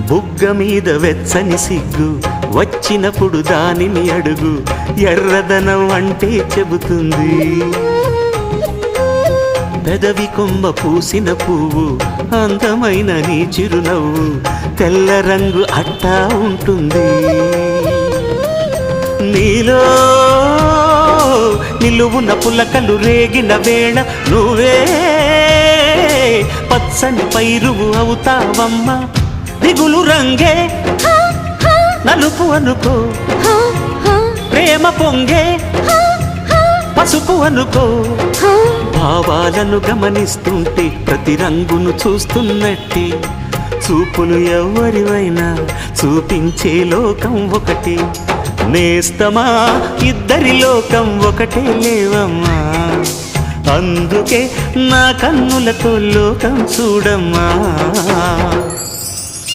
బుగ్గ మీద వెచ్చని సిగ్గు వచ్చినప్పుడు దానిని అడుగు, ఎర్రదనం అంటే చెబుతుంది. పెదవి కొమ్మ పూసిన పువ్వు అందమైన నీ చిరునవ్వు, తెల్ల రంగు అట్టా ఉంటుంది. నీలో నిలువున పులకలు రేగిన వేళ నువ్వే పచ్చని పైరువు అవుతావమ్మా. దిగులు రంగే నలుపు అనుకో, ప్రేమ పొంగే పసుపు అనుకో. భావాలను గమనిస్తుంటే ప్రతి రంగును చూస్తున్నట్టే, చూపులు ఎవరివైనా చూపించే లోకం ఒకటి. నేస్తమా ఇద్దరి లోకం ఒకటే లేవమ్మా, అందుకే నా కన్నులతో లోకం చూడమ్మా.